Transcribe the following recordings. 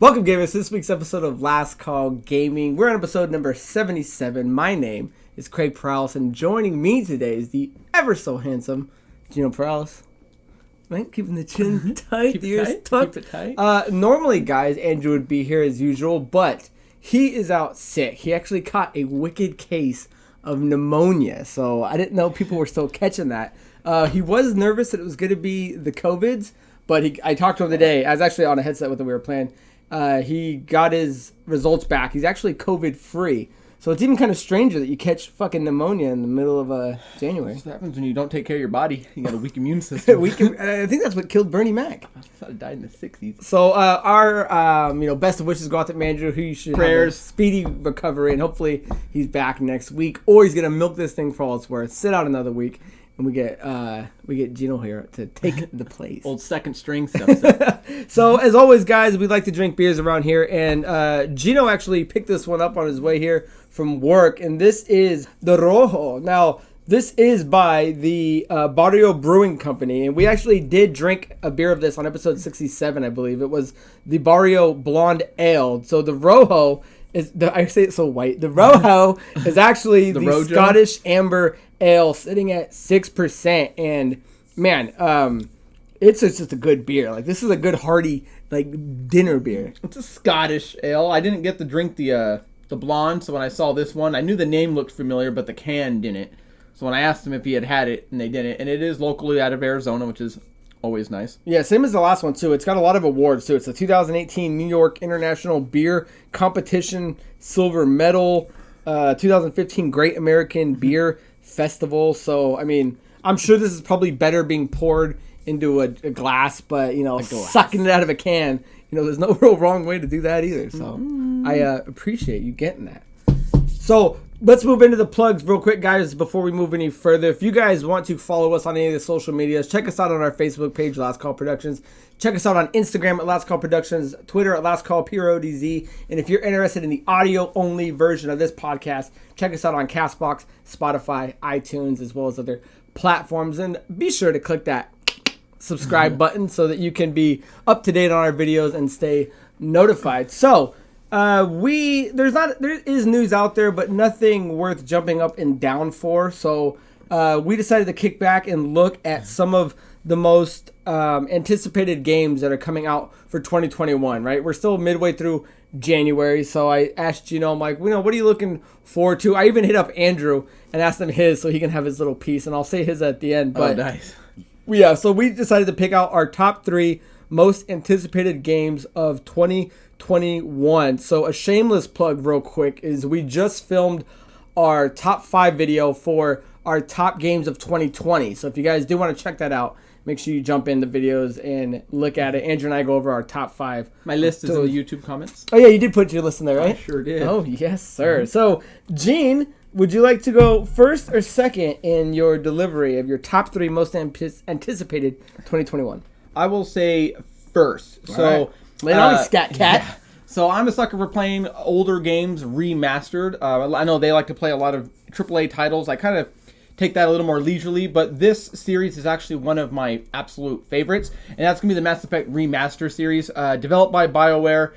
Welcome, gamers, to this week's episode of Last Call Gaming. We're on episode number 77. My name is Craig Prowse, and joining me today is the ever-so-handsome Gino Prowse. Right? Keeping the chin tight, the ears tucked. Keep it tight. Normally, guys, Andrew would be here as usual, but he is out sick. He actually caught a wicked case of pneumonia, so I didn't know people were still catching that. He was nervous that it was going to be the COVIDs, but I talked to him today. I was actually on a headset with him. We were playing. He got his results back. He's actually COVID-free. So it's even kind of stranger that you catch fucking pneumonia in the middle of January. That's what happens when you don't take care of your body. You got a weak immune system. I think that's what killed Bernie Mac. I thought he died in the 60s. So our best of wishes go out to Andrew, who you should Prayers. have a speedy recovery, and hopefully he's back next week, or he's gonna milk this thing for all it's worth. Sit out another week. And we get Gino here to take the place. Old second string stuff. So as always, guys, we like to drink beers around here, and Gino actually picked this one up on his way here from work, and this is the Rojo. Now, this is by the Barrio Brewing Company, and we actually did drink a beer of this on episode 67, I believe. It was the Barrio Blonde Ale. So the Rojo I say it so white. The Rojo is actually the Scottish Amber Ale, sitting at 6%, and man, it's just a good beer. Like, this is a good hearty dinner beer. It's a Scottish ale. I didn't get to drink the blonde, so when I saw this one, I knew the name looked familiar, but the can didn't. So when I asked him if he had it, and they didn't, and it is locally out of Arizona, which is always nice. Yeah, same as the last one, too. It's got a lot of awards, too. It's the 2018 New York International Beer Competition Silver Medal, 2015 Great American Beer Festival. So, I mean, I'm sure this is probably better being poured into a glass, but, sucking it out of a can, there's no real wrong way to do that either. So, I appreciate you getting that. So, let's move into the plugs real quick, guys, before we move any further. If you guys want to follow us on any of the social medias, check us out on our Facebook page, Last Call Productions. Check us out on Instagram at Last Call Productions, Twitter at Last Call PRODZ. And if you're interested in the audio-only version of this podcast, check us out on CastBox, Spotify, iTunes, as well as other platforms. And be sure to click that subscribe button so that you can be up to date on our videos and stay notified. So, there is news out there, but nothing worth jumping up and down for. So we decided to kick back and look at some of the most anticipated games that are coming out for 2021. Right, we're still midway through January, so I asked Gino, I'm like, what are you looking forward to? I even hit up Andrew and asked him his so he can have his little piece, and I'll say his at the end. But nice. Yeah, so we decided to pick out our top 3 most anticipated games of 2021. So a shameless plug real quick is we just filmed our top 5 video for our top games of 2020. So if you guys do want to check that out, make sure you jump in the videos and look at it. Andrew and I go over our top 5. My list is in the YouTube comments. Oh yeah, you did put your list in there, right? I sure did. Oh yes, sir. So Gene, would you like to go first or second in your delivery of your top 3 most anticipated 2021? I will say first. All so right. Lay it on me, Scat Cat. Yeah. So I'm a sucker for playing older games remastered. I know they like to play a lot of AAA titles. I kind of take that a little more leisurely, but this series is actually one of my absolute favorites, and that's going to be the Mass Effect Remaster series, developed by BioWare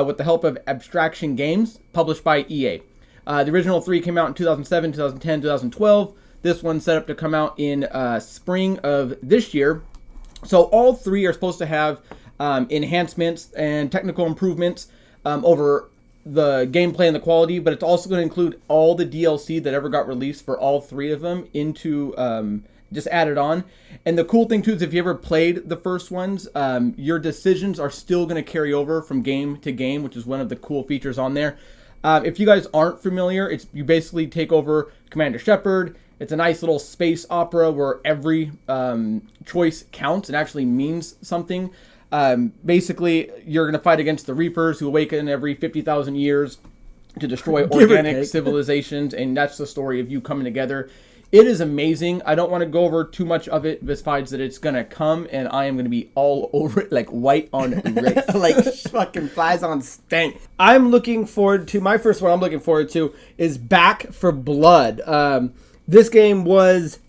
with the help of Abstraction Games, published by EA. The original 3 came out in 2007, 2010, 2012. This one's set up to come out in spring of this year. So all 3 are supposed to have enhancements and technical improvements over the gameplay and the quality, but it's also going to include all the DLC that ever got released for all 3 of them into just added on. And the cool thing too is if you ever played the first ones, your decisions are still going to carry over from game to game, which is one of the cool features on there. If you guys aren't familiar, you basically take over Commander Shepard. It's a nice little space opera where every choice counts and actually means something. Basically, you're going to fight against the Reapers who awaken every 50,000 years to destroy organic civilizations, and that's the story of you coming together. It is amazing. I don't want to go over too much of it besides that it's going to come, and I am going to be all over it like white on rice. Like fucking flies on stank. I'm looking forward to, my first one I'm looking forward to is Back for Blood. This game is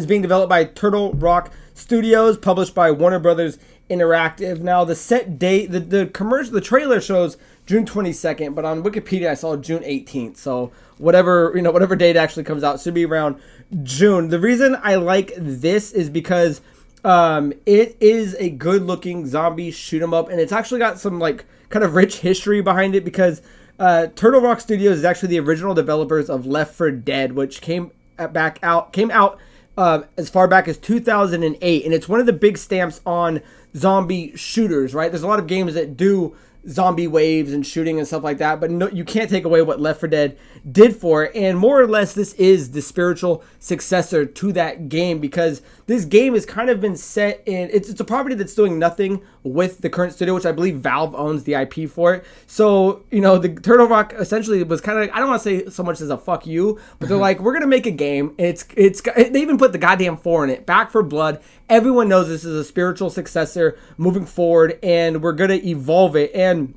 being developed by Turtle Rock Studios, published by Warner Brothers Interactive. Now the set date, the commercial, the trailer shows June 22nd, but on Wikipedia I saw June 18th. So whatever date actually comes out should be around June. The reason I like this is because it is a good looking zombie shoot 'em up, and it's actually got some like kind of rich history behind it because Turtle Rock Studios is actually the original developers of Left 4 Dead, which came out as far back as 2008, and it's one of the big stamps on zombie shooters, right? There's a lot of games that do zombie waves and shooting and stuff like that, but no, you can't take away what Left 4 Dead did for it. And more or less, this is the spiritual successor to that game because this game has kind of been set in. It's a property that's doing nothing with the current studio, which I believe Valve owns the IP for it. So the Turtle Rock essentially was kind of, I don't want to say so much as a fuck you, but they're like, we're gonna make a game. And they even put the goddamn 4 in it. Back for Blood. Everyone knows this is a spiritual successor moving forward, and we're gonna evolve it. And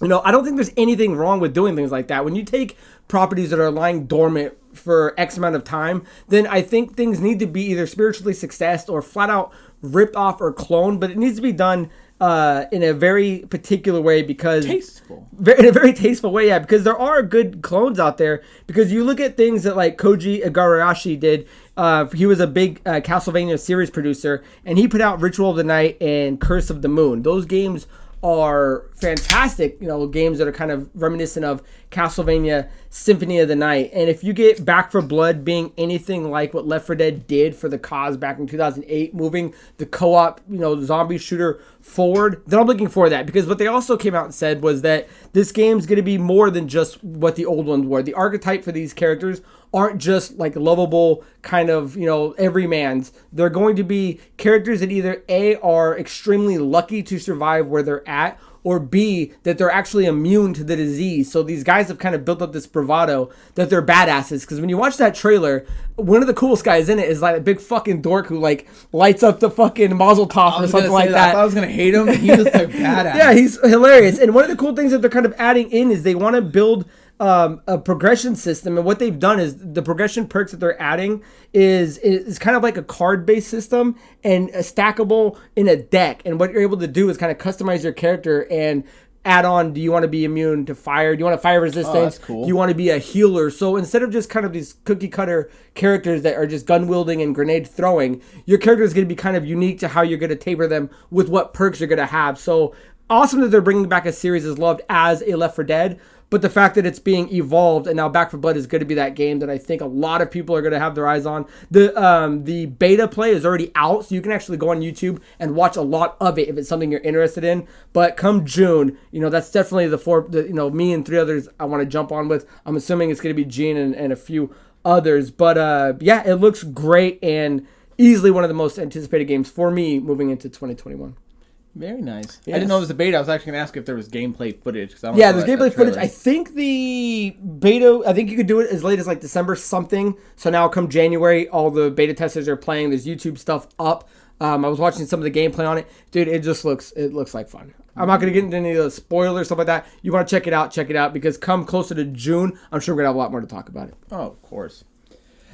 I don't think there's anything wrong with doing things like that. When you take properties that are lying dormant for X amount of time, then I think things need to be either spiritually successed or flat out ripped off or cloned, but it needs to be done in a very particular way because tasteful. In a very tasteful way, yeah, because there are good clones out there. Because you look at things that like Koji Igarashi did. He was a big Castlevania series producer, and he put out Ritual of the Night and Curse of the Moon. Those games are fantastic, games that are kind of reminiscent of Castlevania Symphony of the Night. And if you get Back for Blood being anything like what Left 4 Dead did for the cause back in 2008, moving the co-op, zombie shooter forward, then I'm looking for that. Because what they also came out and said was that this game's going to be more than just what the old ones were. The archetype for these characters aren't just like lovable kind of, everymans. They're going to be characters that either A, are extremely lucky to survive where they're at, or B, that they're actually immune to the disease. So these guys have kind of built up this bravado that they're badasses. Because when you watch that trailer, one of the coolest guys in it is like a big fucking dork who like lights up the fucking Mazel Tov or something like that. I thought I was going to hate him. He was like badass. Yeah, he's hilarious. And one of the cool things that they're kind of adding in is they want to build a progression system, and what they've done is the progression perks that they're adding is kind of like a card-based system and stackable in a deck. And what you're able to do is kind of customize your character and add on. Do you want to be immune to fire? Do you want to fire resistance? Oh, that's cool. Do you want to be a healer? So instead of just kind of these cookie cutter characters that are just gun wielding and grenade throwing, your character is going to be kind of unique to how you're going to taper them with what perks you're going to have. So awesome that they're bringing back a series as loved as a Left 4 Dead. But the fact that it's being evolved and now Back 4 Blood is going to be that game that I think a lot of people are going to have their eyes on. The beta play is already out, so you can actually go on YouTube and watch a lot of it if it's something you're interested in. But come June, that's definitely me and 3 others I want to jump on with. I'm assuming it's going to be Gene and a few others. But yeah, it looks great and easily one of the most anticipated games for me moving into 2021. Very nice. Yes. I didn't know it was a beta. I was actually going to ask if there was gameplay footage. Yeah, there's gameplay footage. I think the beta, I think you could do it as late as like December something. So now come January, all the beta testers are playing. There's YouTube stuff up. I was watching some of the gameplay on it. Dude, it looks like fun. I'm not going to get into any of the spoilers, stuff like that. You want to check it out, because come closer to June, I'm sure we're going to have a lot more to talk about it. Oh, of course.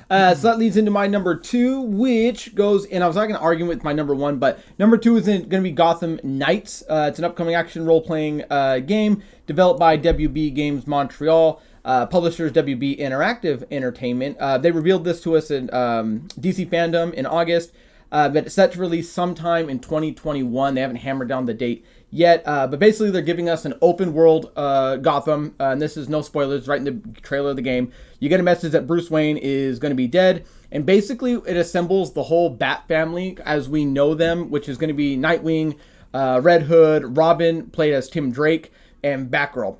So that leads into my number 2, which goes, and I was not going to argue with my number 1, but number 2 is going to be Gotham Knights. It's an upcoming action role-playing game developed by WB Games Montreal, publishers WB Interactive Entertainment. They revealed this to us in DC Fandom in August, but it's set to release sometime in 2021. They haven't hammered down the date yet, but basically they're giving us an open world Gotham, and this is no spoilers, right in the trailer of the game. You get a message that Bruce Wayne is going to be dead, and basically it assembles the whole Bat family as we know them, which is going to be Nightwing, Red Hood, Robin, played as Tim Drake, and Batgirl.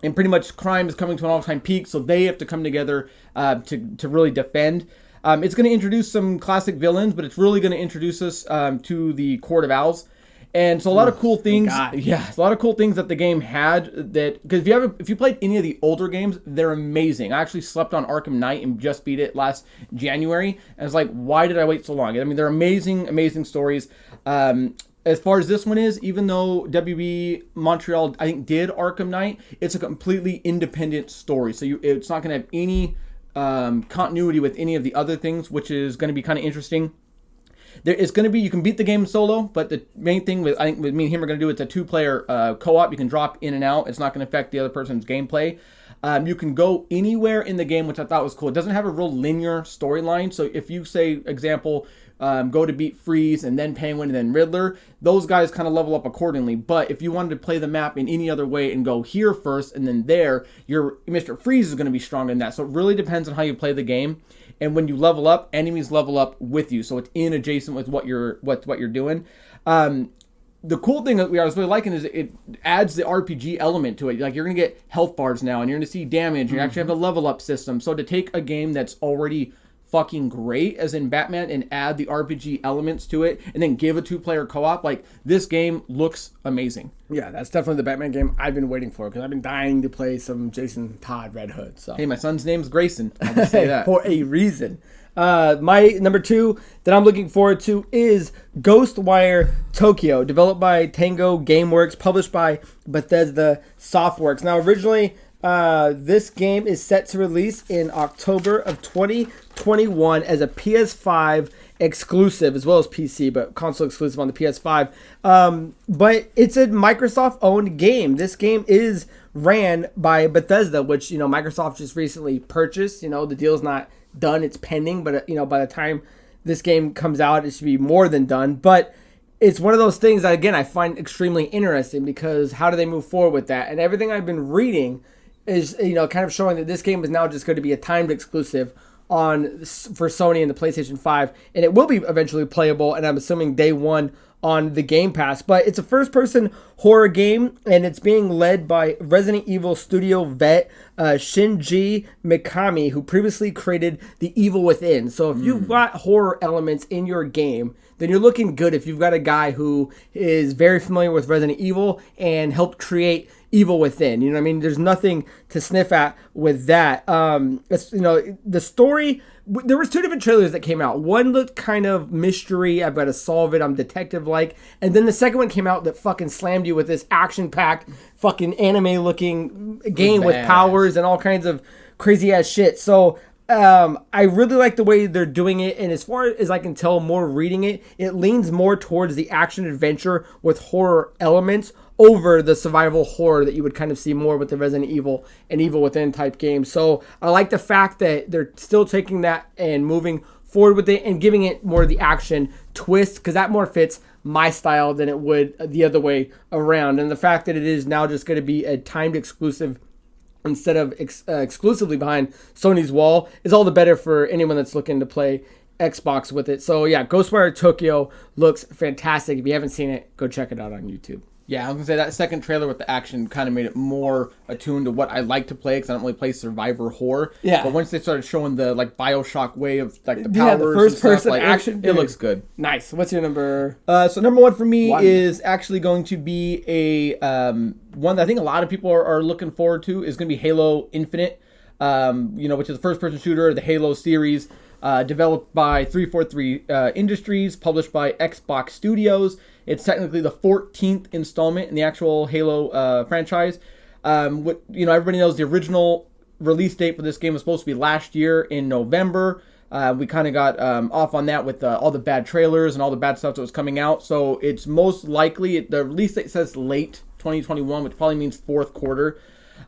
And pretty much crime is coming to an all-time peak, so they have to come together to really defend. It's going to introduce some classic villains, but it's really going to introduce us to the Court of Owls. And so a lot of cool things, a lot of cool things that the game had that, because if you played any of the older games, they're amazing. I actually slept on Arkham Knight and just beat it last January. And I was like, why did I wait so long? I mean, they're amazing, amazing stories. As far as this one is, even though WB Montreal, I think, did Arkham Knight, it's a completely independent story. So it's not going to have any continuity with any of the other things, which is going to be kind of interesting. It's going to be, you can beat the game solo, but the main thing with, I think with me and him are going to do, it's a 2-player co-op. You can drop in and out. It's not going to affect the other person's gameplay. You can go anywhere in the game, which I thought was cool. It doesn't have a real linear storyline. So if you say, example, go to beat Freeze and then Penguin and then Riddler, those guys kind of level up accordingly. But if you wanted to play the map in any other way and go here first and then there, your Mr. Freeze is going to be stronger than that. So it really depends on how you play the game. And when you level up, enemies level up with you. So it's in adjacent with what you're doing. The cool thing that I was really liking is it adds the RPG element to it. Like, you're going to get health bars now, and you're going to see damage. You actually have a level up system. So to take a game that's already fucking great, as in Batman, and add the RPG elements to it, and then give a 2-player co-op, like, this game looks amazing. Yeah, that's definitely the Batman game I've been waiting for, because I've been dying to play some Jason Todd Red Hood. So hey, my son's name's Grayson. I'll just say that. For a reason. My number 2 that I'm looking forward to is Ghostwire Tokyo, developed by Tango Gameworks, published by Bethesda Softworks. Now, originally, this game is set to release in October of 2021 as a PS5 exclusive, as well as PC, but console exclusive on the PS5. But it's a Microsoft-owned game. This game is ran by Bethesda, which, Microsoft just recently purchased. The deal's not done, it's pending, but by the time this game comes out, it should be more than done. But it's one of those things that, again, I find extremely interesting, because how do they move forward with that? And everything I've been reading is kind of showing that this game is now just going to be a timed exclusive for Sony and the PlayStation 5, and it will be eventually playable, and I'm assuming day one on the Game Pass. But it's a first-person horror game, and it's being led by Resident Evil studio vet Shinji Mikami, who previously created The Evil Within. So if you've got horror elements in your game, then you're looking good if you've got a guy who is very familiar with Resident Evil and helped create Evil Within. You know what I mean? There's nothing to sniff at with that. The story, there was 2 different trailers that came out. One looked kind of mystery, I've got to solve it, I'm detective-like. And then the second one came out that fucking slammed you with this action-packed, fucking anime-looking game with powers and all kinds of crazy-ass shit. So I really like the way they're doing it, and as far as I can tell, more reading it, it leans more towards the action-adventure with horror elements over the survival horror that you would kind of see more with the Resident Evil and Evil Within type games. So I like the fact that they're still taking that and moving forward with it and giving it more of the action twist, because that more fits my style than it would the other way around. And the fact that it is now just going to be a timed exclusive instead of exclusively behind Sony's wall is all the better for anyone that's looking to play Xbox with it. So yeah, Ghostwire Tokyo looks fantastic. If you haven't seen it, go check it out on YouTube. Yeah, I was going to say that second trailer with the action kind of made it more attuned to what I like to play, because I don't really play survivor horror. Yeah. But once they started showing the BioShock way of the powers, the first person like, action, it looks good. Nice. What's your number? So number 1 for me is actually going to be a one that I think a lot of people are looking forward to, is going to be Halo Infinite, which is the first person shooter of the Halo series, developed by 343 Industries, published by Xbox Studios. It's technically the 14th installment in the actual Halo franchise. Everybody knows the original release date for this game was supposed to be last year in November. We kind of got off on that with all the bad trailers and all the bad stuff that was coming out. So it's most likely, the release date says late 2021, which probably means fourth quarter.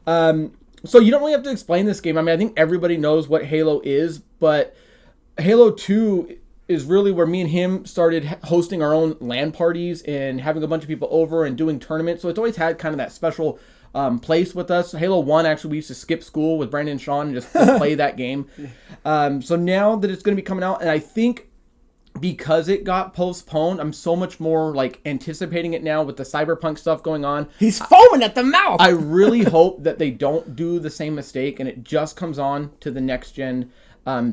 So you don't really have to explain this game. I mean, I think everybody knows what Halo is, but Halo 2 is really where me and him started hosting our own LAN parties and having a bunch of people over and doing tournaments. So it's always had kind of that special place with us. Halo 1, actually, we used to skip school with Brandon and Sean and just play that game. So now that it's going to be coming out, and I think because it got postponed, I'm so much more anticipating it now with the Cyberpunk stuff going on. He's foaming at the mouth. I really hope that they don't do the same mistake and it just comes on to the next gen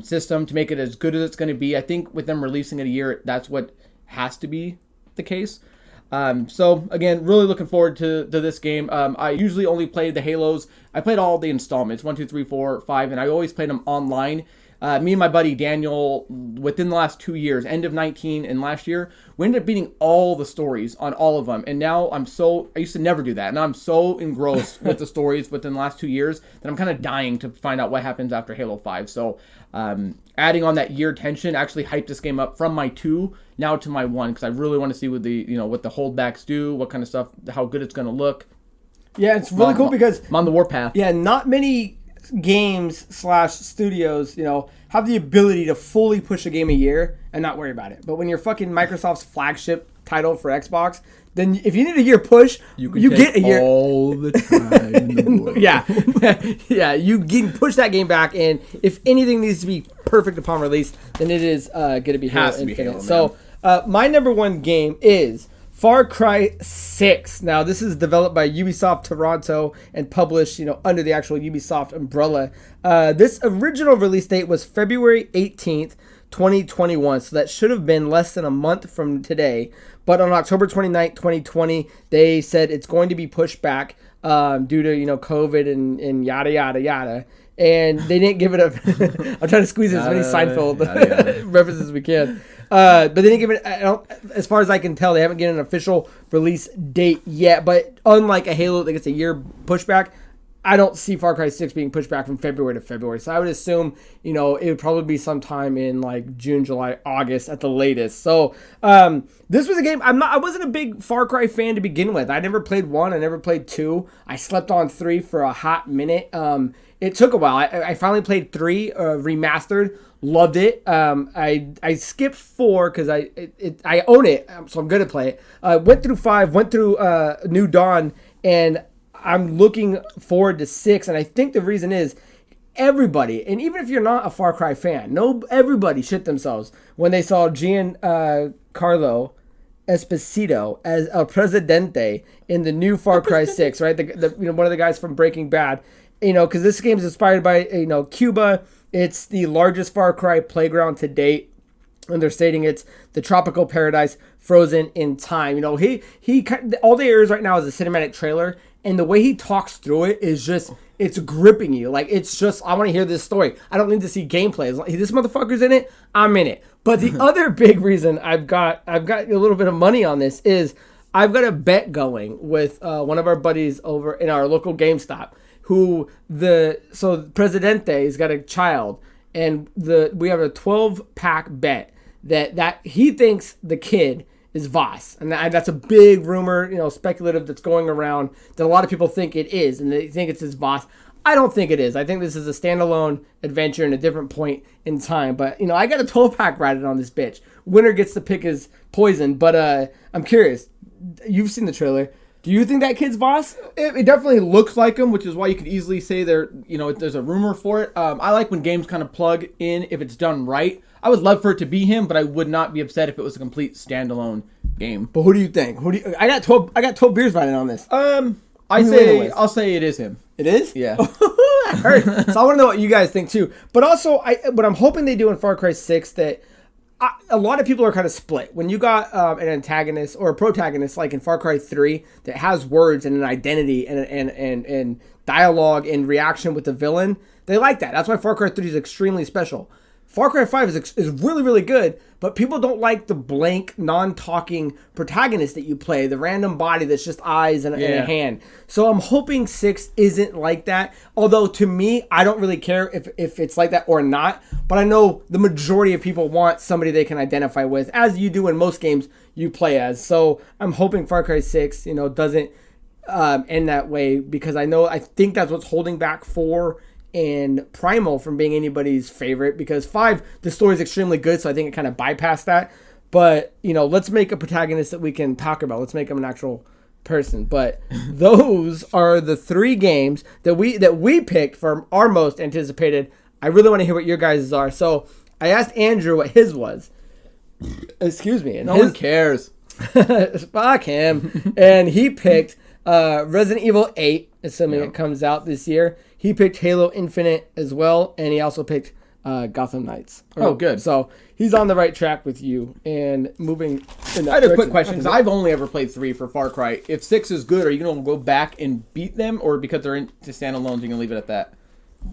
system to make it as good as it's going to be. I think with them releasing it a year, that's what has to be the case. So again, really looking forward to this game. I usually only play the Halos. I played all the installments, 1, 2, 3, 4, 5, and I always played them online. Me and my buddy Daniel, within the last 2 years, end of 19 and last year, we ended up beating all the stories on all of them. And now I used to never do that. Now I'm so engrossed with the stories within the last 2 years that I'm kind of dying to find out what happens after Halo 5. So adding on that year tension actually hyped this game up from my 2 now to my 1, because I really want to see what the holdbacks do, what kind of stuff, how good it's going to look. Yeah, it's really cool because I'm on the warpath. Yeah, not many games / studios, have the ability to fully push a game a year and not worry about it. But when you're fucking Microsoft's flagship title for Xbox, then if you need a year push, you get a year all the time in the world. Yeah, you can push that game back, and if anything needs to be perfect upon release, then it is going to be Halo Infinite. So my number 1 game is Far Cry 6. Now, this is developed by Ubisoft Toronto and published, under the actual Ubisoft umbrella. This original release date was February 18th, 2021. So that should have been less than a month from today. But on October 29th, 2020, they said it's going to be pushed back due to, COVID and yada, yada, yada. And they didn't give it a... I'm trying to squeeze as many Seinfeld references as we can. But they didn't give it... as far as I can tell, they haven't given an official release date yet. But unlike a Halo that gets a year pushback, I don't see Far Cry 6 being pushed back from February to February. So I would assume, it would probably be sometime in like June, July, August at the latest. So this was a game... I wasn't a big Far Cry fan to begin with. I never played 1. I never played 2. I slept on 3 for a hot minute. It took a while. I finally played 3 remastered. Loved it. I skipped 4 because I own it, so I'm good at play it. Went through 5, went through New Dawn, and I'm looking forward to 6. And I think the reason is everybody, and even if you're not a Far Cry fan, everybody shit themselves when they saw Giancarlo Esposito as El Presidente in the new Far Cry 6, right? The one of the guys from Breaking Bad. Because this game is inspired by, Cuba. It's the largest Far Cry playground to date. And they're stating it's the tropical paradise frozen in time. He all the areas right now is a cinematic trailer. And the way he talks through it is just, it's gripping you. Like, it's just, I want to hear this story. I don't need to see gameplay. This motherfucker's in it, I'm in it. But the other big reason I've got a little bit of money on this is I've got a bet going with one of our buddies over in our local GameStop. Presidente's got a child, and we have a 12-pack bet that he thinks the kid is Voss, and that's a big rumor, speculative that's going around that a lot of people think it is, and they think it's his Voss. I don't think it is. I think this is a standalone adventure in a different point in time. But I got a 12-pack riding on this bitch. Winner gets to pick his poison. But I'm curious. You've seen the trailer. Do you think that kid's Voss? It definitely looks like him, which is why you could easily say there's a rumor for it. I like when games kind of plug in if it's done right. I would love for it to be him, but I would not be upset if it was a complete standalone game. But who do you think? I got 12 beers riding on this. I'll say it is him. It is? Yeah. That hurt. So I want to know what you guys think too. But also, what I'm hoping they do in Far Cry 6 that a lot of people are kind of split. When you got an antagonist or a protagonist like in Far Cry 3 that has words and an identity and dialogue and reaction with the villain, they like that. That's why Far Cry 3 is extremely special. Far Cry 5 is really, really good, but people don't like the blank, non-talking protagonist that you play, the random body that's just eyes and a hand. So I'm hoping 6 isn't like that, although to me, I don't really care if it's like that or not, but I know the majority of people want somebody they can identify with, as you do in most games you play as. So I'm hoping Far Cry 6, doesn't end that way, because I think that's what's holding back 4 and Primal from being anybody's favorite, because 5, the story is extremely good, so I think it kind of bypassed that. But, let's make a protagonist that we can talk about. Let's make him an actual person. But those are the 3 games that we picked for our most anticipated. I really want to hear what your guys' are. So I asked Andrew what his was. Excuse me. And no one cares. Fuck him. And he picked Resident Evil 8, assuming it comes out this year. He picked Halo Infinite as well, and he also picked Gotham Knights. Oh, good. So he's on the right track with you and moving in that I had a quick direction. question, because I've only ever played 3 for Far Cry. If 6 is good, are you going to go back and beat them, or because they're into standalones, you going to leave it at that?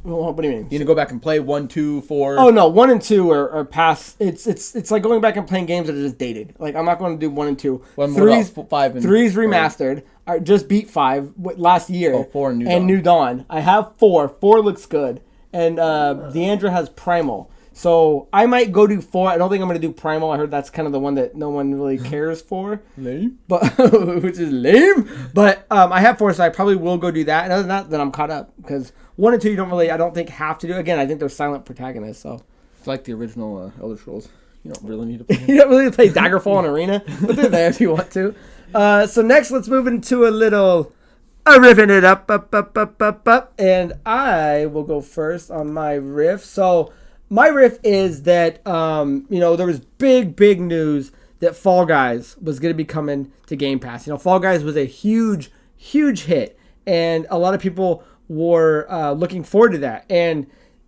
What do you mean? You gonna go back and play 1, 2, 4? Oh no, 1 and 2 are past. It's like going back and playing games that are just dated. Like I'm not going to do 1 and 2. What Three's about 5 and 3's remastered. I just beat 5 last year. 4 and New Dawn. I have 4. 4 looks good, and Deandra has Primal. So I might go do 4. I don't think I'm going to do Primal. I heard that's kind of the one that no one really cares for. Lame. But which is lame. But I have 4, so I probably will go do that. And other than that, then I'm caught up because 1 and 2 you don't really, I don't think, have to do. Again, I think they're silent protagonists. So it's like the original Elder Scrolls. You don't really need to play. You don't really play Daggerfall and Arena, but they're there if you want to. So next, let's move into a little riffing it up. And I will go first on my riff. So my riff is that, there was big news that Fall Guys was going to be coming to Game Pass. Fall Guys was a huge hit, and a lot of people were looking forward to that. And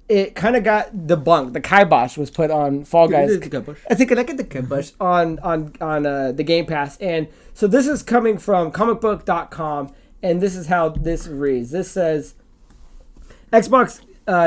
it kind of got debunked. The kibosh was put on Fall Guys. I think I get the kibosh on the Game Pass. And so this is coming from comicbook.com, and this is how this reads. This says, Xbox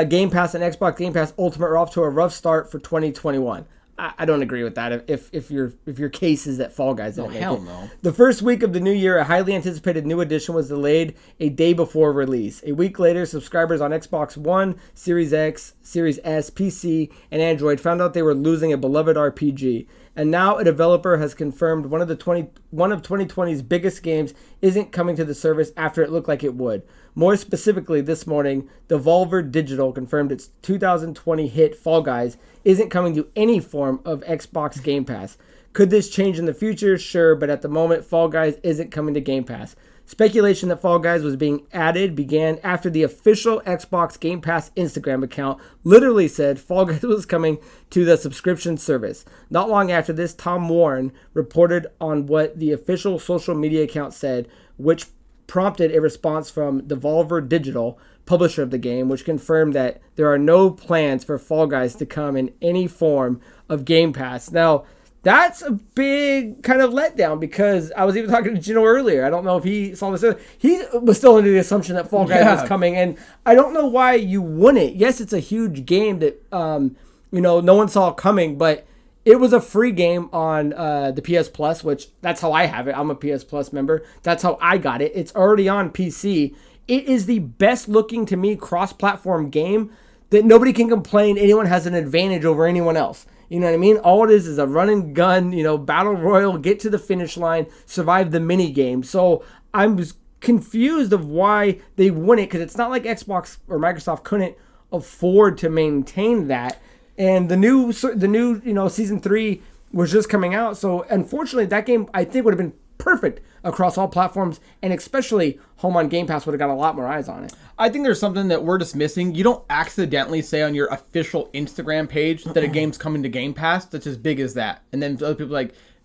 Game Pass and Xbox Game Pass Ultimate are off to a rough start for 2021. I don't agree with that. If your case is that Fall Guys didn't make it. No. The first week of the new year, a highly anticipated new edition was delayed a day before release. A week later, subscribers on Xbox One, Series X, Series S, PC, and Android found out they were losing a beloved RPG. And now a developer has confirmed one of 2020's biggest games isn't coming to the service after it looked like it would. More specifically, this morning, Devolver Digital confirmed its 2020 hit Fall Guys isn't coming to any form of Xbox Game Pass. Could this change in the future? Sure, but at the moment, Fall Guys isn't coming to Game Pass. Speculation that Fall Guys was being added began after the official Xbox Game Pass Instagram account literally said Fall Guys was coming to the subscription service. Not long after this, Tom Warren reported on what the official social media account said, which prompted a response from Devolver Digital, publisher of the game, which confirmed that there are no plans for Fall Guys to come in any form of Game Pass. Now, that's a big kind of letdown because I was even talking to Gino earlier. I don't know if he saw this. He was still under the assumption that Fall Guys was coming, and I don't know why you wouldn't. Yes, it's a huge game that no one saw coming, but it was a free game on the PS Plus, which that's how I have it. I'm a PS Plus member. That's how I got it. It's already on PC. It is the best looking, to me, cross-platform game that nobody can complain anyone has an advantage over anyone else. You know what I mean? All it is a run and gun, battle royal, get to the finish line, survive the mini game. So I'm confused of why they wouldn't, because it's not like Xbox or Microsoft couldn't afford to maintain that. And the new season 3 was just coming out. So unfortunately, that game I think would have been perfect across all platforms, and especially home on Game Pass would have got a lot more eyes on it. I think there's something that we're just missing. You don't accidentally say on your official Instagram page that a game's coming to Game Pass that's as big as that. And then other people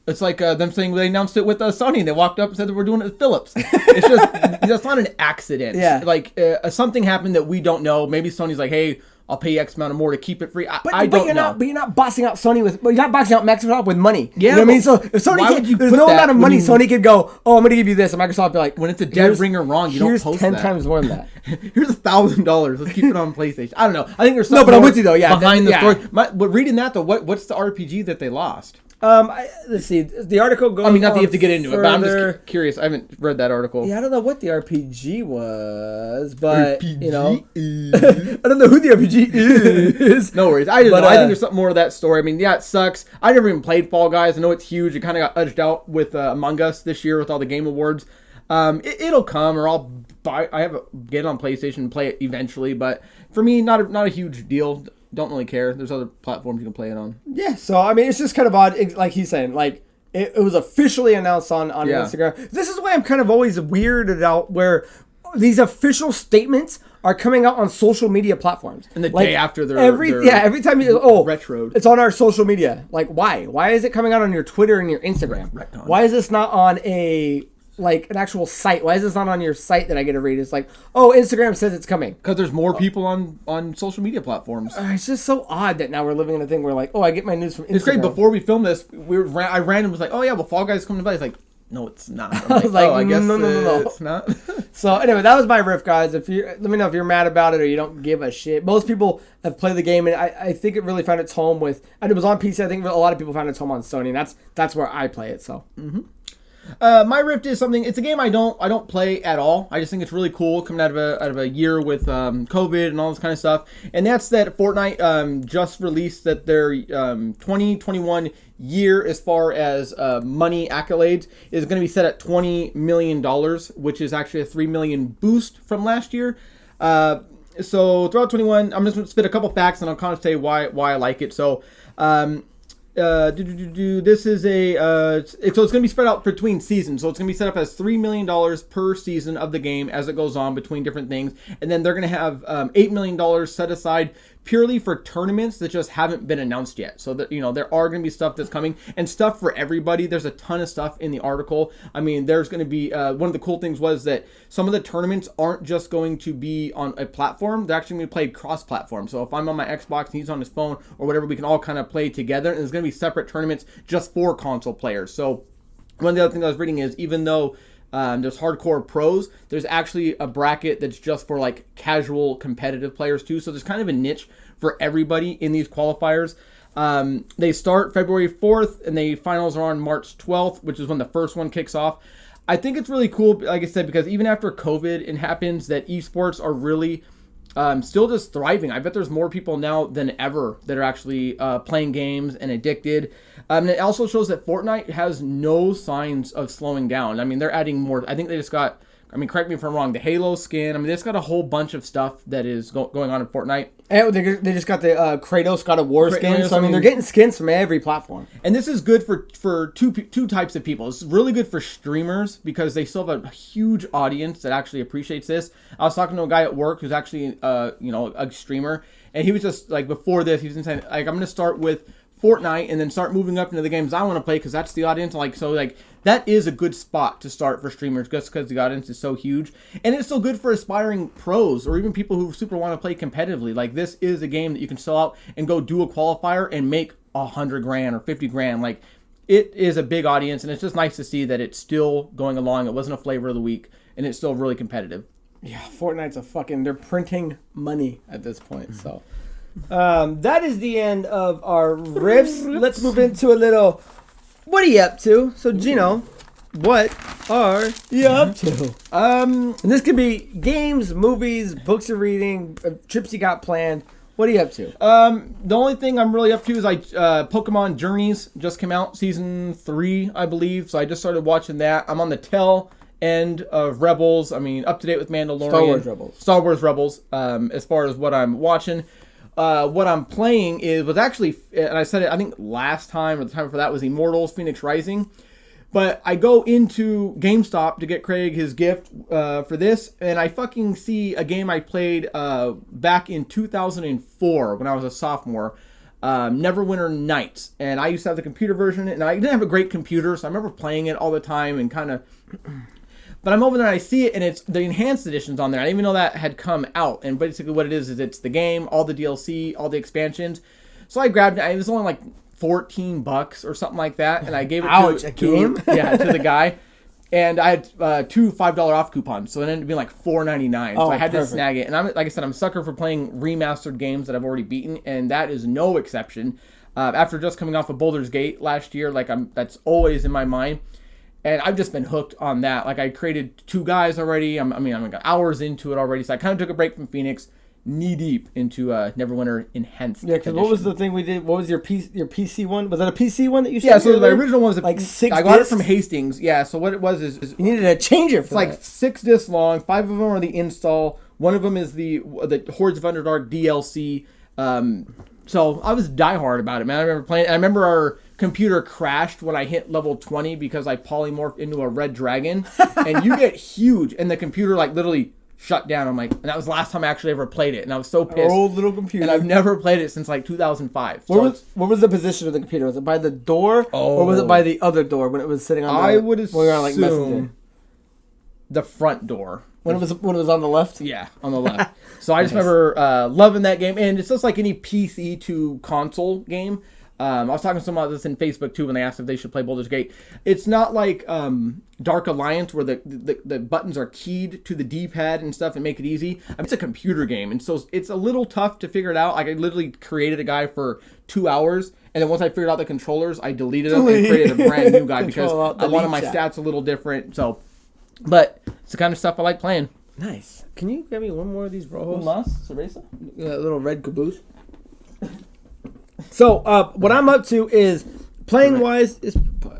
it's like them saying they announced it with Sony and they walked up and said that we're doing it with Philips. It's just, that's not an accident. Yeah. Something happened that we don't know. Maybe Sony's like, hey, I'll pay you X amount of more to keep it free. I don't know. But you're not bossing out Sony you're not bossing out Microsoft with money. Yeah, you know what I mean? So if Sony there's no amount of money Sony could go, oh, I'm going to give you this. And Microsoft be like, when it's a dead ringer wrong, you don't post 10 that. times more than that. Here's $1,000. Let's keep it on PlayStation. I don't know. I think there's something but I'm with you though. Yeah, behind the story. But reading that though, what's the RPG that they lost? Let's see. The article goes. I mean, not that you have to get into it, but I'm just curious. I haven't read that article. Yeah, I don't know what the RPG was, but I don't know who the RPG is. No worries. I think there's something more to that story. I mean, yeah, it sucks. I never even played Fall Guys. I know it's huge. It kind of got edged out with Among Us this year with all the Game Awards. It'll come, or I'll buy. Get it on PlayStation and play it eventually. But for me, not a huge deal. Don't really care. There's other platforms you can play it on. Yeah, so I mean, it's just kind of odd. Like he's saying, like it was officially announced on Instagram. This is why I'm kind of always weirded out where these official statements are coming out on social media platforms. And the day after they're every time retro, it's on our social media. Like why? Why is it coming out on your Twitter and your Instagram? Retcon. Why is this not on an actual site? Why is this not on your site that I get to read? It's like, oh, Instagram says it's coming. Because there's more people on social media platforms. It's just so odd that now we're living in a thing where I get my news from Instagram. It's great. Before we filmed this, I randomly was like, oh yeah, well, Fall Guys is coming to play. It's like, no, it's not. I was like, I guess no. it's not. So anyway, that was my riff, guys. If you let me know if you're mad about it or you don't give a shit. Most people have played the game, and I think it really found its home with. And it was on PC. I think a lot of people found its home on Sony, and that's where I play it. So. My Rift is something. It's a game I don't play at all. I just think it's really cool coming out of a year with COVID and all this kind of stuff. And that's that Fortnite just released that their 2021 year as far as money accolades is going to be set at $20 million, which is actually a $3 million boost from last year. So throughout 21, I'm just going to spit a couple facts and I'll kind of say why I like it. So. This is so it's going to be spread out between seasons. So it's going to be set up as $3 million per season of the game as it goes on between different things. And then they're going to have $8 million set aside purely for tournaments that just haven't been announced yet. So that, there are going to be stuff that's coming and stuff for everybody. There's a ton of stuff in the article. I mean, there's going to be, one of the cool things was that some of the tournaments aren't just going to be on a platform. They're actually going to be played cross-platform. So if I'm on my Xbox and he's on his phone or whatever, we can all kind of play together. And there's going to be separate tournaments just for console players. So one of the other things I was reading is even though there's hardcore pros, there's actually a bracket that's just for like casual competitive players too. So there's kind of a niche for everybody in these qualifiers. They start February 4th and the finals are on March 12th, which is when the first one kicks off. I think it's really cool, like I said, because even after COVID it happens that esports are really still just thriving. I bet there's more people now than ever that are actually playing games and addicted. And it also shows that Fortnite has no signs of slowing down. I mean, they're adding more. I think they just got, correct me if I'm wrong, the Halo skin. They just got a whole bunch of stuff that is going on in Fortnite. And they just got the Kratos God of War skin. So, they're getting skins from every platform. And this is good for two types of people. It's really good for streamers because they still have a huge audience that actually appreciates this. I was talking to a guy at work who's actually, a streamer. And he was just, like, before this, he was saying, like, I'm going to start with Fortnite and then start moving up into the games I want to play because that's the audience. That is a good spot to start for streamers just because the audience is so huge. And it's still good for aspiring pros or even people who super want to play competitively. Like, this is a game that you can sell out and go do a qualifier and make $100,000 or $50,000. Like, it is a big audience, and it's just nice to see that it's still going along. It wasn't a flavor of the week, and it's still really competitive. Yeah, Fortnite's they're printing money at this point, so... that is the end of our riffs. Let's move into a little, what are you up to? So, Gino, what are you up to? And this could be games, movies, books you're reading, trips you got planned. What are you up to? The only thing I'm really up to is Pokemon Journeys just came out, season 3, I believe. So I just started watching that. I'm on the tail end of Rebels. Up to date with Mandalorian. Star Wars Rebels. As far as what I'm watching. What I'm playing was actually, and I said it, I think last time or the time before that was Immortals Phoenix Rising. But I go into GameStop to get Craig his gift for this, and I fucking see a game I played back in 2004 when I was a sophomore, Neverwinter Nights. And I used to have the computer version, and I didn't have a great computer, so I remember playing it all the time and kind of... But I'm over there and I see it, and it's the enhanced editions on there. I didn't even know that had come out. And basically what it is it's the game, all the DLC, all the expansions. So I grabbed it. It was only like $14 or something like that, and I gave it to the guy. And I had 2 $5 off coupons, so it ended up being like $4.99. So I had to snag it. And I'm like I said, I'm a sucker for playing remastered games that I've already beaten, and that is no exception. After just coming off of Baldur's Gate last year, that's always in my mind. And I've just been hooked on that. Like, I created 2 guys already. I'm hours into it already. So I kind of took a break from Phoenix, knee deep into Neverwinter Enhanced. Yeah, because what was the thing we did? What was your PC one? Was that a PC one that you? Yeah, so the original one was like 6 I got it from Hastings. Yeah, so what it was is you needed to change it. For it's like 6 discs long. 5 of them are the install. One of them is the Hordes of Underdark DLC. So I was diehard about it, man. I remember playing. I remember our computer crashed when I hit level 20 because I polymorphed into a red dragon, and you get huge, and the computer literally shut down. I'm like, and that was the last time I actually ever played it, and I was so pissed. Our old little computer. And I've never played it since 2005. What was the position of the computer? Was it by the door, or was it by the other door when it was sitting on? I would assume the front door. When it was on the left? Yeah, on the left. So I just remember loving that game, and it's just like any PC to console game. I was talking to someone about this in Facebook too when they asked if they should play Baldur's Gate. It's not like Dark Alliance where the buttons are keyed to the D-pad and stuff and make it easy. I mean, it's a computer game, and so it's a little tough to figure it out. Like I literally created a guy for 2 hours, and then once I figured out the controllers, I deleted them and created a brand new guy because I wanted my stats a little different. So, but it's the kind of stuff I like playing. Nice. Can you give me one more of these Rojos? Cerveza? A little red caboose. So, what I'm up to is playing wise.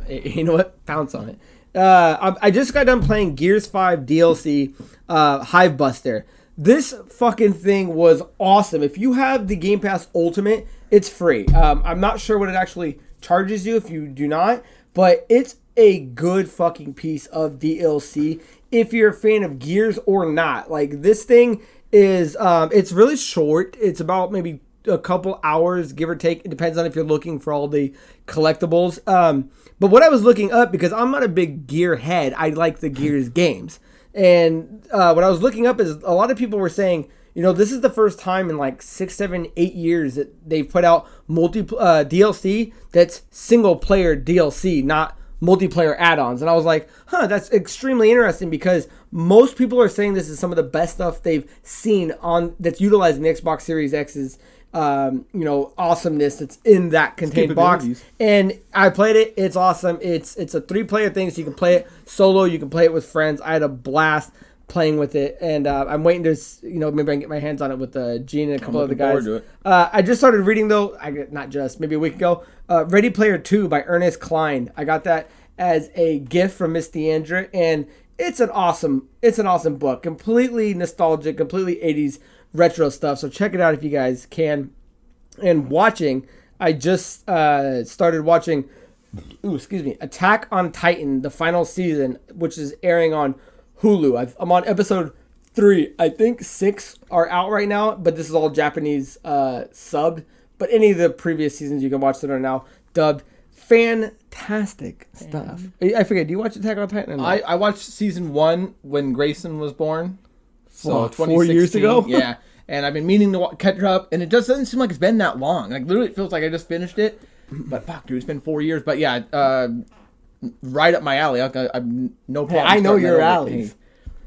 You know what? Pounce on it. I just got done playing Gears 5 DLC, Hive Buster. This fucking thing was awesome. If you have the Game Pass Ultimate, it's free. I'm not sure what it actually charges you if you do not, but it's a good fucking piece of DLC if you're a fan of Gears or not. Like, this thing is, it's really short. It's about maybe a couple hours, give or take. It depends on if you're looking for all the collectibles. But what I was looking up, because I'm not a big Gear head, I like the Gears games. And what I was looking up is a lot of people were saying, you know, this is the first time in like 6, 7, 8 years that they've put out DLC that's single player DLC, not multiplayer add-ons. And I was like, that's extremely interesting, because most people are saying this is some of the best stuff they've seen on that's utilizing the Xbox Series X's awesomeness that's in that contained box. And I played it. It's awesome. It's a 3-player thing, so you can play it solo, you can play it with friends. I had a blast playing with it, and I'm waiting to, maybe I can get my hands on it with Gene and a couple other guys. I just started reading, though, maybe a week ago, Ready Player 2 by Ernest Cline. I got that as a gift from Miss Deandra, and it's an awesome book. Completely nostalgic, completely 80s retro stuff. So check it out if you guys can. And watching, I just started watching Attack on Titan, the final season, which is airing on Hulu. I'm on episode 3. I think 6 are out right now, but this is all Japanese subbed. But any of the previous seasons you can watch that are now dubbed. Fantastic stuff. I forget, do you watch Attack on Titan? I watched season 1 when Grayson was born. So 4 years ago? Yeah. And I've been meaning to catch up, and it just doesn't seem like it's been that long. Like, literally, it feels like I just finished it. But fuck, dude, it's been 4 years. But yeah, right up my alley. I've no problem. Hey, I know your alleys.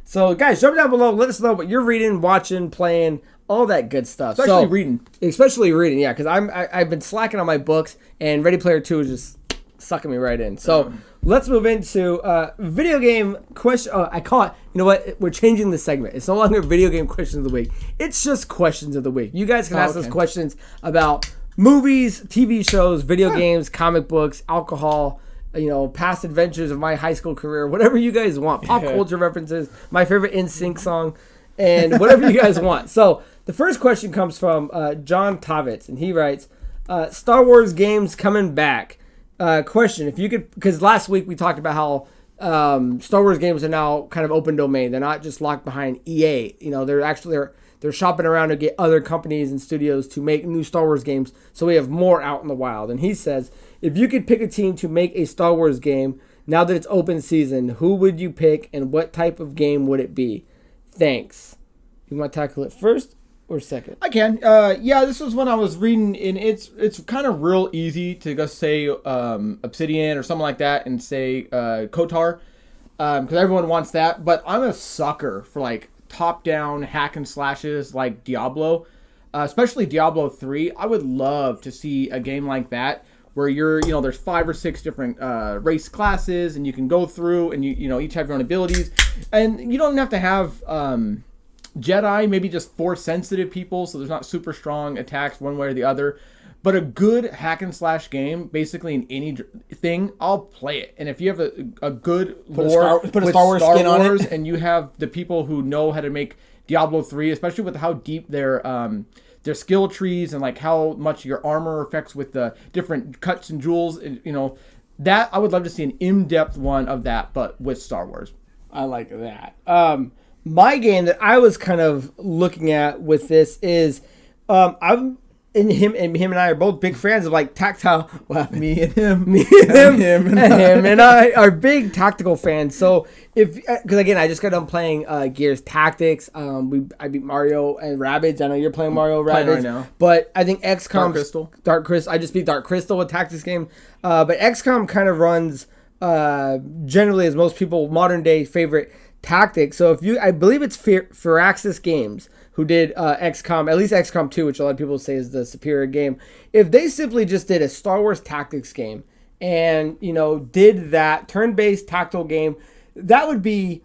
So, guys, jump down below. Let us know what you're reading, watching, playing, all that good stuff. Especially reading, yeah, because I've been slacking on my books, and Ready Player 2 is just sucking me right in. So let's move into video game question. I call it, you know what? We're changing the segment. It's no longer video game questions of the week. It's just questions of the week. You guys can ask us questions about movies, TV shows, video games, comic books, alcohol, past adventures of my high school career, whatever you guys want. Pop culture references, my favorite NSYNC song, and whatever you guys want. So the first question comes from John Tavitz, and he writes, Star Wars games coming back. Question, if you could, because last week we talked about how Star Wars games are now kind of open domain. They're not just locked behind EA. They're shopping around to get other companies and studios to make new Star Wars games, so we have more out in the wild. And he says, if you could pick a team to make a Star Wars game, now that it's open season, who would you pick and what type of game would it be? Thanks. You want to tackle it first or second? I can. This was when I was reading, and it's kind of real easy to go say Obsidian or something like that and say KOTOR, because everyone wants that. But I'm a sucker for like top-down hack and slashes like Diablo, especially Diablo 3. I would love to see a game like that where there's 5 or 6 different race classes, and you can go through and you each have your own abilities, and you don't have to have Jedi, maybe just Force sensitive people, so there's not super strong attacks one way or the other. But a good hack and slash game, basically in anything, I'll play it. And if you have a good lore put a Star Wars skin on it, and you have the people who know how to make Diablo 3, especially with how deep their skill trees and like how much your armor affects with the different cuts and jewels, that I would love to see an in-depth one of that, but with Star Wars. I like that. My game that I was kind of looking at with this is, him and I are both big fans of like tactile. Me and him and I are big tactical fans. So because again, I just got done playing Gears Tactics. I beat Mario and Rabbids. I know you're playing Mario Rabbids right now. but I think XCOM Dark Crystal. I just beat Dark Crystal, a tactics game. But XCOM kind of runs generally as most people modern day favorite tactics. So I believe it's Firaxis Games who did XCOM, at least XCOM 2, which a lot of people say is the superior game. If they simply just did a Star Wars tactics game and, did that turn-based tactical game, that would be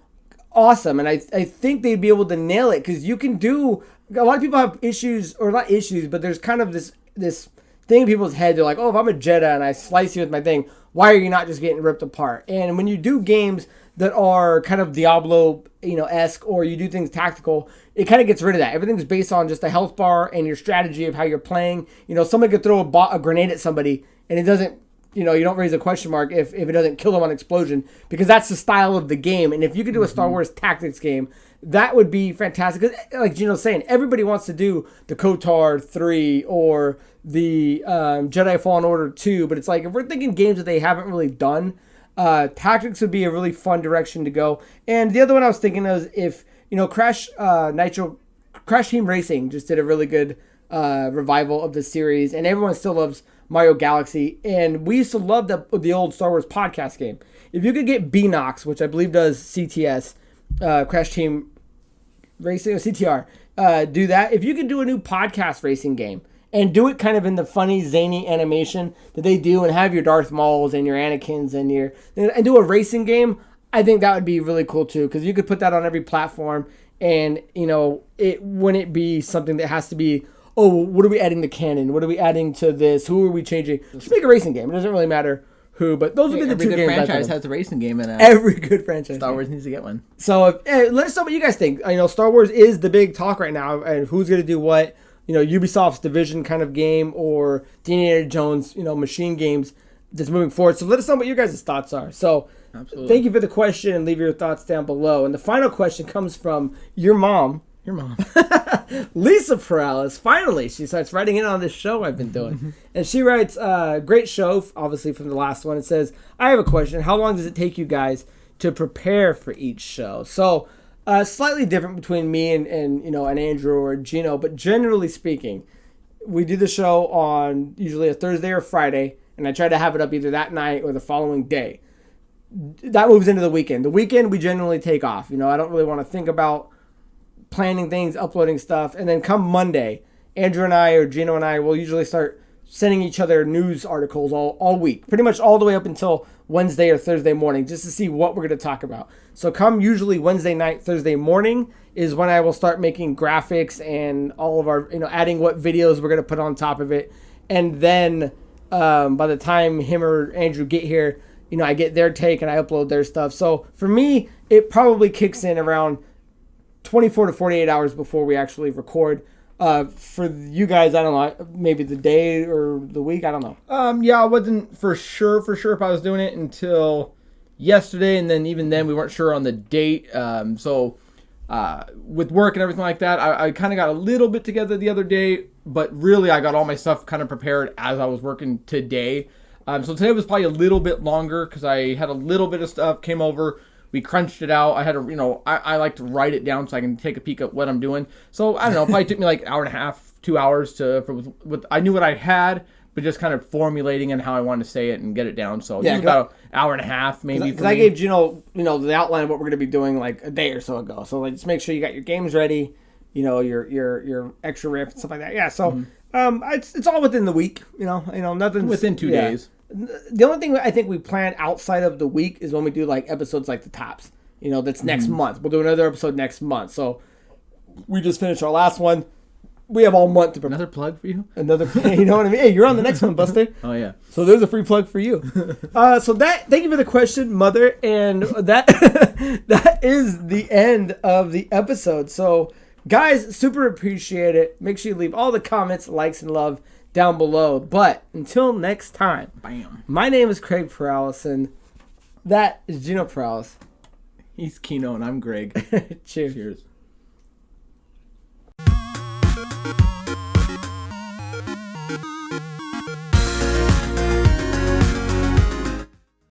awesome. And I think they'd be able to nail it because you can do, a lot of people have issues, or not issues, but there's kind of this thing in people's head. They're like, oh, if I'm a Jedi and I slice you with my thing, why are you not just getting ripped apart? And when you do games that are kind of Diablo, esque, or you do things tactical, it kind of gets rid of that. Everything's based on just a health bar and your strategy of how you're playing. Somebody could throw a grenade at somebody and it doesn't, you don't raise a question mark if it doesn't kill them on explosion, because that's the style of the game. And if you could do a Star Wars tactics game, that would be fantastic. Because like Gino's saying, everybody wants to do the KOTOR 3 or the Jedi Fallen Order 2, but it's like, if we're thinking games that they haven't really done, tactics would be a really fun direction to go. And the other one I was thinking of is if, Crash Team Racing just did a really good revival of the series, and everyone still loves Mario Galaxy, and we used to love the old Star Wars podcast game. If you could get Beanox, which I believe does CTS, Crash Team Racing, or CTR, do that. If you could do a new podcast racing game and do it kind of in the funny, zany animation that they do, and have your Darth Mauls and your Anakins and do a racing game, I think that would be really cool too, because you could put that on every platform, and it wouldn't be something that has to be, oh, what are we adding to canon? What are we adding to this? Who are we changing? Just make a racing game. It doesn't really matter who, but those would be the two games. Every good franchise has a racing game in it. Every good franchise. Star Wars needs to get one. So let us know what you guys think. Star Wars is the big talk right now, and who's going to do what. Ubisoft's Division kind of game, or the Indiana Jones, machine games that's moving forward. So let us know what your guys' thoughts are. So absolutely. Thank you for the question, and leave your thoughts down below. And the final question comes from your mom. Lisa Perales. Finally, she starts writing in on this show I've been doing. And she writes, great show, obviously from the last one. It says, I have a question. How long does it take you guys to prepare for each show? So, slightly different between me and Andrew or Gino, but generally speaking, we do the show on usually a Thursday or Friday, and I try to have it up either that night or the following day. That moves into the weekend. The weekend, we generally take off. I don't really want to think about planning things, uploading stuff, and then come Monday, Andrew and I, or Gino and I, will usually start sending each other news articles all week, pretty much all the way up until Wednesday or Thursday morning, just to see what we're going to talk about. So come usually Wednesday night, Thursday morning is when I will start making graphics and all of our, adding what videos we're going to put on top of it. And then by the time him or Andrew get here, I get their take and I upload their stuff. So for me, it probably kicks in around 24 to 48 hours before we actually record. For you guys, I don't know, maybe the day or the week, I don't know. Yeah, I wasn't for sure if I was doing it until yesterday, and then even then we weren't sure on the date. So with work and everything like that, I kind of got a little bit together the other day, but really I got all my stuff kind of prepared as I was working today. So today was probably a little bit longer because I had a little bit of stuff came over. We crunched it out. I had to, I like to write it down so I can take a peek at what I'm doing. So, I don't know, it probably took me like an hour and a half, 2 hours I knew what I had, but just kind of formulating and how I wanted to say it and get it down. So, it was about an hour and a half maybe. Because I gave Gino, the outline of what we're going to be doing like a day or so ago. So, just make sure you got your games ready, your extra riff and stuff like that. Yeah, so it's all within the week, nothing. Within 2 days. The only thing I think we plan outside of the week is when we do like episodes like the tops. That's next month. We'll do another episode next month. So we just finished our last one. We have all month to prepare. Another plug for you? You know what I mean? Hey, you're on the next one, Buster. Oh, yeah. So there's a free plug for you. Thank you for the question, Mother. And that that is the end of the episode. So, guys, super appreciate it. Make sure you leave all the comments, likes, and love down below. But until next time, bam. My name is Craig Perales, and that is Gino Perales. He's Kino, and I'm Greg. Cheers. Cheers.